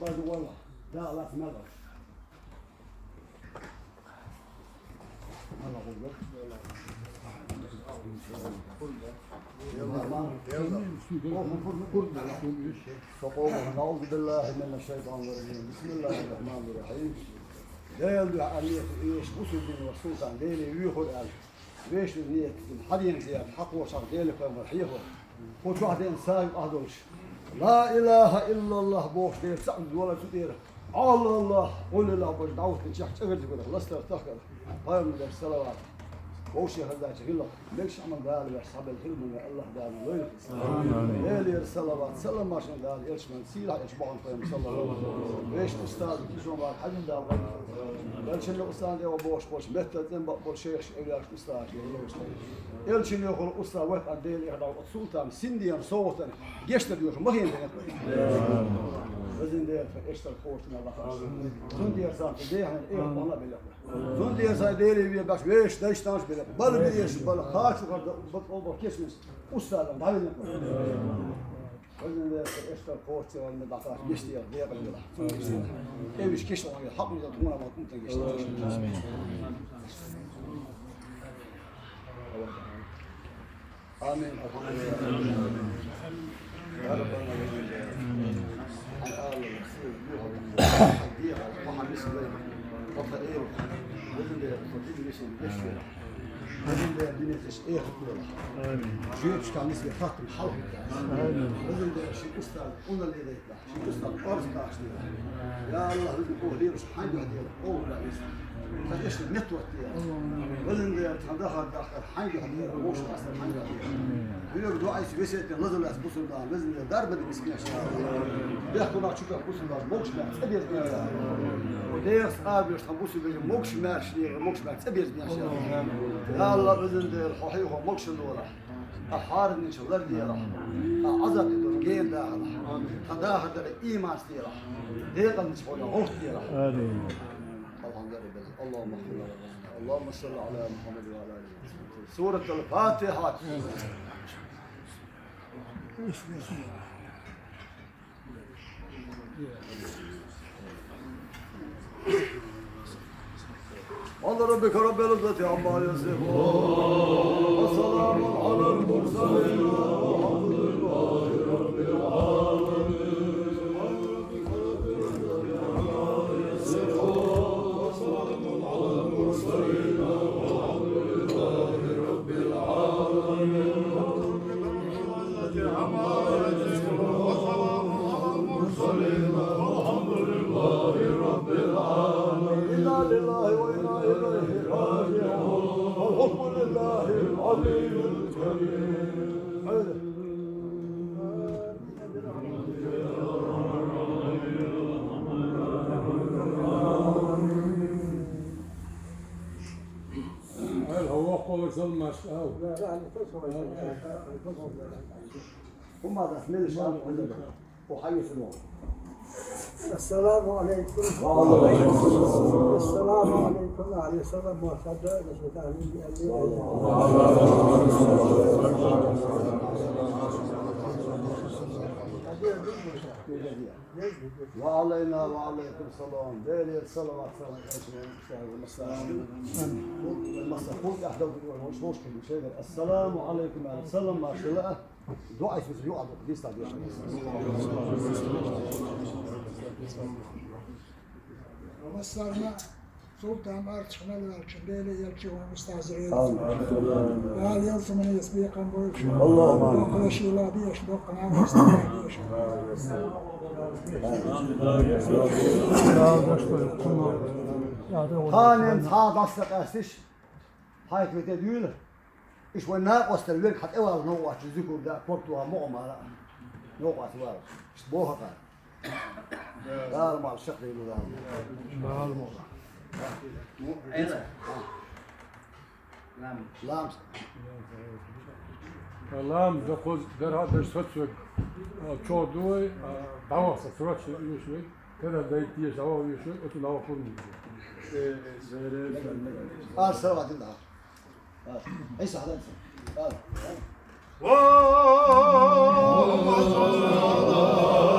برضه والله لا الله في ملغى الله قول نعوذ بالله من الشيطان الرجيم بسم الله الرحمن الرحيم değerli eş bu sözün Resul'dan değerli yuhur el beş niyet hadin ziyad hak ve şak değerli peygamber hayır koçu hadin sahip ahdolmuş la ilahe illallah boş değil sa'd wala tudir Allah Allah qul la bu davet çak çağırdı kadar lasta takar peygamber salavat وش هذا شغل ليش عمل قال يا اصحاب الحلم يا الله قال وين ليل الصلوات سلم ما شاء الله ايش من سيره ايش بعض صلى الله عليه وسلم ايش استاذ شلون بعد حد ده قال شنو استاذ ده بوش بوش مثل بقول شيخ اولاد استاذ يل شنو يقول استاذ وقت عندي هذا السلطان سنديان صوتا جشت diyor ما هي Özün değer eşler kortuna bakar. Tun diyor sanki değer ona bile. Tun diyor say değeri bir bak 5 tane bile. Bal bir yeş bal kaç kadar o kesmiş. Ustadan da bile. Özün değer eşler kortuna bakar. Geçti ya diye kalıyorlar. Ev iş keş oluyor. Haklı da tuna bakın geçti. Amin. Ya Rabbi. Bizim de dinletiş iyi haklılar. Şuyup çıkan nisbi farklı halk. Bizim de şey ustad, onlar da edekler. Şey ustad, arz karşılıyor. Ya Allah bizim o diyoruz, hangi diyor, o da bizim. فايش النتورك ديالها ولن تدخل داخل حاجه ديالها موش اصلا حاجه ديالها يقول دعاء سبيسيت نزل اس بوصل ده لازم ضربه بالمسكين بياخذوا معك شوكه بوصل ده موش ما تبيز بيها ودير صحاب يش تبوصل بيه موش ماش موش ما تبيز بيها يا الله باذن ديال الحقيقه هو موش الورا أحارب من شغل ديالها عزت الدرجين داخلها تداخل الايمان ديالها ديقه نشوفوا الروح ديالها اللهم صل على محمد وعلى اله وصحبه سورة الفاتحة قال ربك رب العزة عما يصفون وسلام على المرسلين والحمد لله رب العالمين هم هذا اسمه الشعب وحي سلوم السلام عليكم السلام عليكم عليه السلام وصدق وعلينا وعليكم السلام ديري الصلوات السلام عليكم ورحمة الله ما شاء الله دعاء مثل يقعد في استاد ومصرنا سلطان أرتشنا لكن ليلة يلقون مستعزرين قال يلزم من يسبيق أمبوش اللهم وقلش الله بيش بقنا مستعزرين خانم صاد أصدق أسش هاي كويتة ديولة إيش ونا قصر لك حتى أول نوع تذكر ده كورتوا مؤمرة نوع سوار بوها قال لا ما الشقي له لا أيضا لام لام دخل در هذا سوتشك تشودوي دعوة سوتش يشوي كذا دايتي دعوة يشوي وتلاقوا كل سلام عليكم ايش هذا اللهم صل على